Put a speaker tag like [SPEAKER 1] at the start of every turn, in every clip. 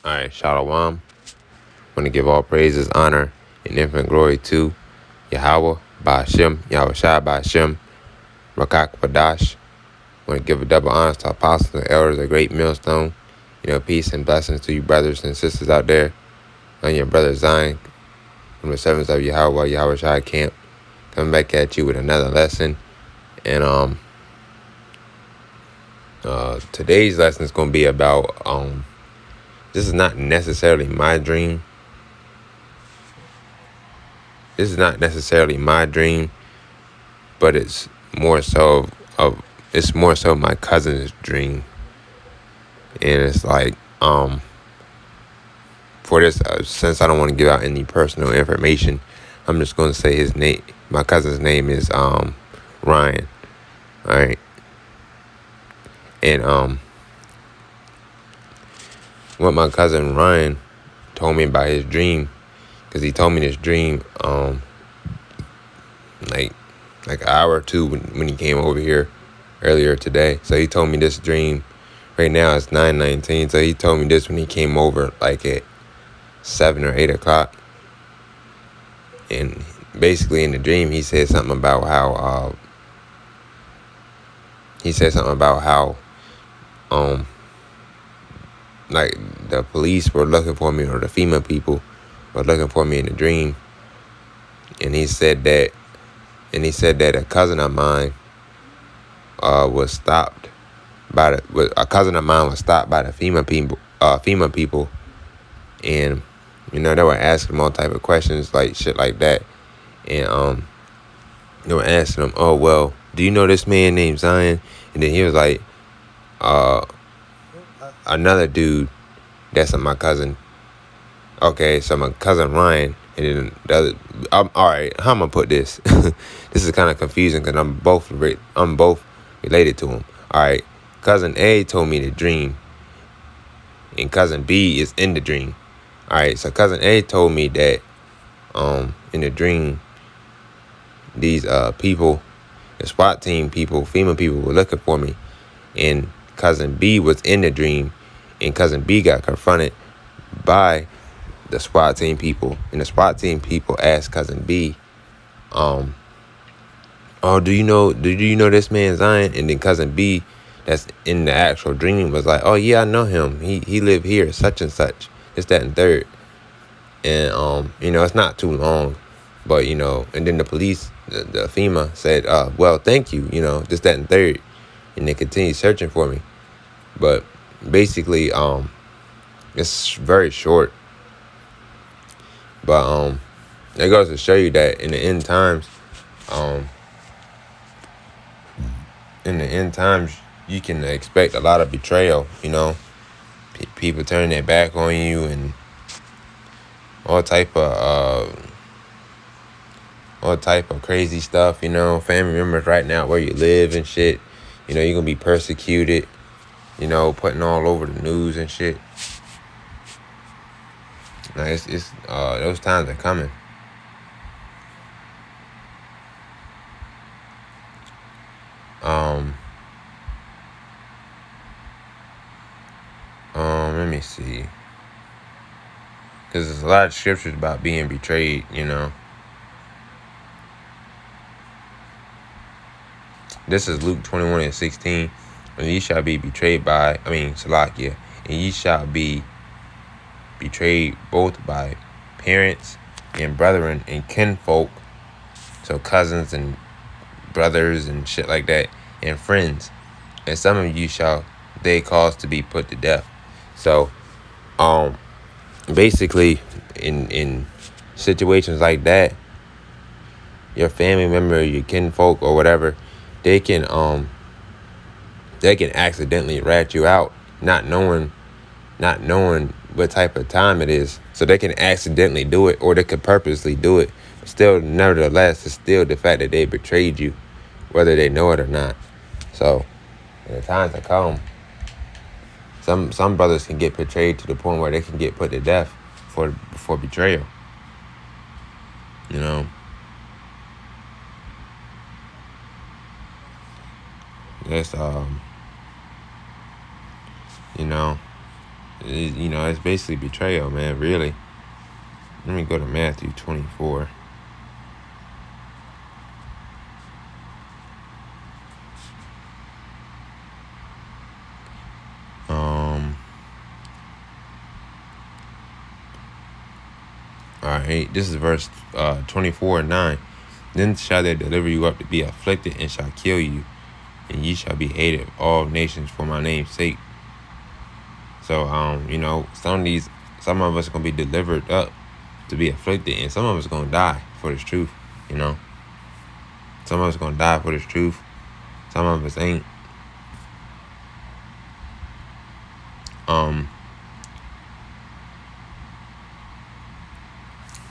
[SPEAKER 1] All right, Shalom. Want to give all praises, honor, and infinite glory to Yahweh, Ba'ashem, Yahweh Shai, Ba'ashem, Rakak Padash. Want to give a double honors to apostles and elders, a great millstone. Peace and blessings to you brothers and sisters out there. On your brother Zion, from the servants of Yahweh Shai camp, coming back at you with another lesson. And today's lesson is going to be about this is not necessarily my dream. This is not necessarily my dream, but it's more so my cousin's dream. And it's like for this, since I don't want to give out any personal information, I'm just going to say his name. My cousin's name is Ryan. All right. And what my cousin Ryan told me about his dream, because he told me this dream like an hour or two when he came over here earlier today. So he told me this dream. Right now it's 9:19. So he told me this when he came over like at 7 or 8 o'clock. And basically in the dream he said something about how like the police were looking for me, or the FEMA people were looking for me in the dream. And he said that a cousin of mine was stopped by the FEMA people, and they were asking him all type of questions, like shit like that. And they were asking him, oh well, do you know this man named Zion? And then he was like, another dude that's my cousin. Okay, so my cousin Ryan, and then the other. All right, how am I gonna put this? This is kind of confusing because I'm both related to him. All right, cousin A told me the dream, and cousin B is in the dream. All right, so cousin A told me that in the dream, these people, the SWAT team people, FEMA people, were looking for me, and cousin B was in the dream, and cousin B got confronted by the SWAT team people, and the SWAT team people asked cousin B, oh, do you know this man Zion? And then cousin B, that's in the actual dream, was like, oh yeah, I know him. He lived here, such and such. It's that and third. And it's not too long, but and then the police, the FEMA said, well, thank you, this, that, and third, and they continued searching for me. But basically, it's very short. But it goes to show you that in the end times, you can expect a lot of betrayal. People turning their back on you and all type of crazy stuff. Family members right now where you live and shit. You're gonna be persecuted. Putting all over the news and shit. Now it's those times are coming. Let me see. Because there's a lot of scriptures about being betrayed, This is Luke 21:16. And ye shall be betrayed by, Salakia. And ye shall be betrayed both by parents and brethren and kinfolk. So cousins and brothers and shit like that. And friends. And some of you shall they cause to be put to death. So, basically, in situations like that, your family member, your kinfolk, or whatever, they can accidentally rat you out, not knowing what type of time it is. So they can accidentally do it, or they could purposely do it. Still, nevertheless, it's still the fact that they betrayed you, whether they know it or not. So, in the times to come, some brothers can get betrayed to the point where they can get put to death for betrayal. It's It's basically betrayal, man, really. Let me go to Matthew 24. Alright, this is verse 24 and 9. Then shall they deliver you up to be afflicted, and shall kill you, and ye shall be hated of all nations for my name's sake. So, some of us are going to be delivered up to be afflicted, and some of us are going to die for this truth, Some of us are going to die for this truth. Some of us ain't.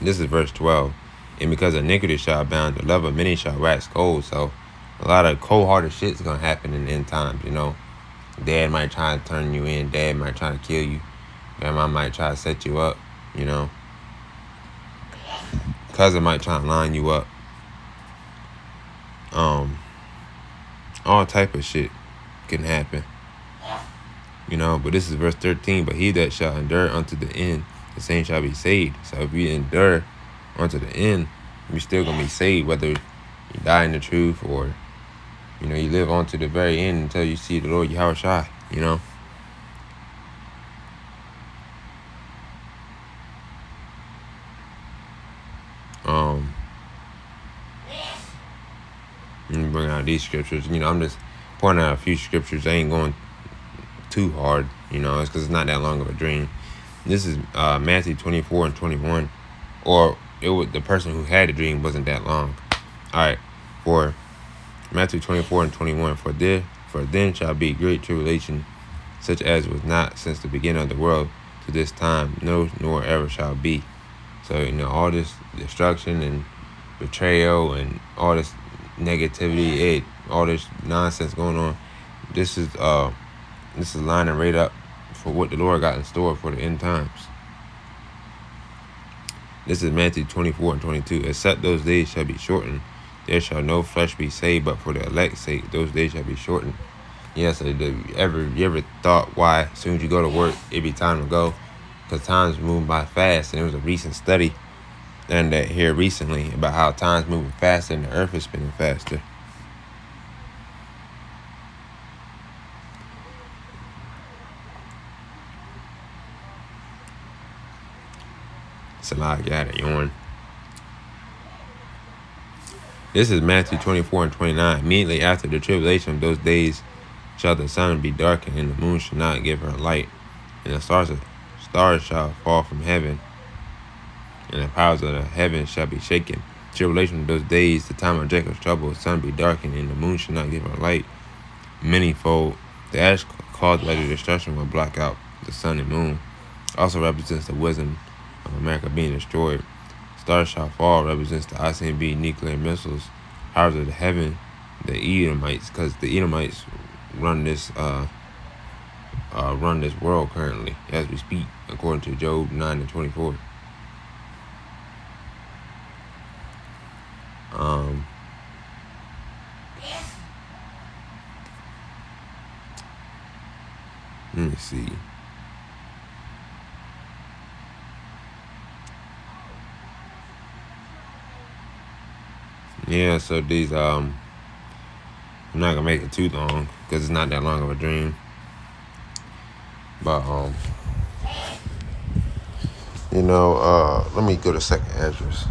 [SPEAKER 1] This is verse 12. And because iniquity shall abound, the love of many shall wax cold. So a lot of cold-hearted shit's going to happen in the end times, Dad might try to turn you in. Dad might try to kill you. Grandma might try to set you up, Cousin might try to line you up. All type of shit can happen. But this is verse 13. But he that shall endure unto the end, the same shall be saved. So if you endure unto the end, you're still going to be saved, whether you die in the truth or, you live on to the very end until you see the Lord Yahushua, Let me bring out these scriptures. I'm just pointing out a few scriptures. I ain't going too hard, it's because it's not that long of a dream. This is Matthew 24 and 21. Or the person who had the dream wasn't that long. All right, for Matthew 24 and 21. For then shall be great tribulation, such as was not since the beginning of the world to this time, no, nor ever shall be. So, all this destruction and betrayal and all this negativity, all this nonsense going on, this is lining right up for what the Lord got in store for the end times. This is Matthew 24 and 22. Except those days shall be shortened, there shall no flesh be saved, but for the elect's sake, those days shall be shortened. Yes, you ever thought why as soon as you go to work, it be time to go? Because time's moving by fast, and there was a recent study done that here recently about how time's moving faster and the earth is spinning faster. It's a lot of got it on. This is Matthew 24 and 29. Immediately after the tribulation of those days shall the sun be darkened, and the moon shall not give her light, and the stars shall fall from heaven, and the powers of the heaven shall be shaken. Tribulation of those days, the time of Jacob's trouble, the sun be darkened, and the moon shall not give her light. Manyfold, the ash caused by the destruction will block out the sun and moon. Also represents the wisdom of America being destroyed. Stars shall fall represents the ICBM nuclear missiles. Powers of the heaven, the Edomites, because the Edomites run this world currently as we speak, according to Job 9 and 24. Let me see. Yeah, so these I'm not gonna make it too long because it's not that long of a dream. But let me go to second address.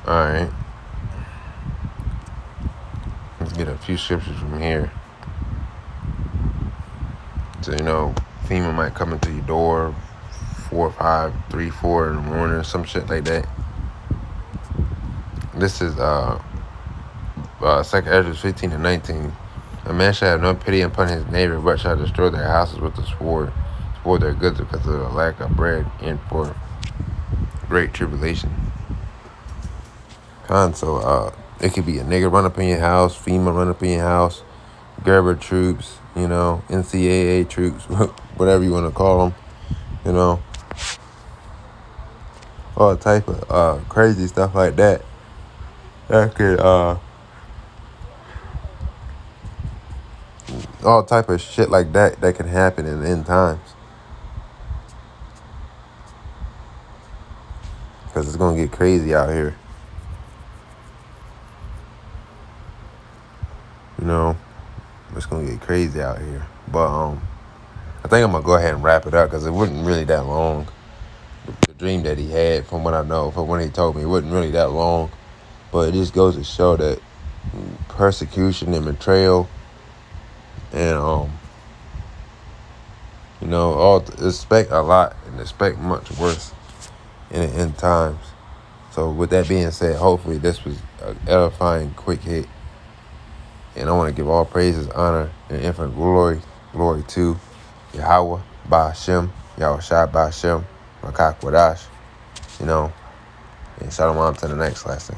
[SPEAKER 1] Alright. Let's get a few scriptures from here. So, FEMA might come into your door 4 or 5, 3, 4 in the morning or some shit like that. This is 2nd Ezra 15 and 19. A man shall have no pity upon his neighbor, but shall destroy their houses with the sword, spoil their goods because of the lack of bread, and for great tribulation. So it could be a nigga run up in your house, FEMA run up in your house, Gerber troops, NCAA troops, whatever you want to call them, you know, all type of crazy stuff like that. That could all type of shit like that can happen in the end times, because it's gonna get crazy out here. It's gonna get crazy out here. But I think I'm gonna go ahead and wrap it up because it wasn't really that long. The dream that he had, from what I know, from when he told me, it wasn't really that long. But it just goes to show that persecution and betrayal, and expect a lot and expect much worse in the end times. So with that being said, hopefully this was an edifying, quick hit. And I want to give all praises, honor, and infinite glory to Yahweh, Ba'ashem, Yahushua Ba'ashem, Makak Wadash, and shalom to the next lesson.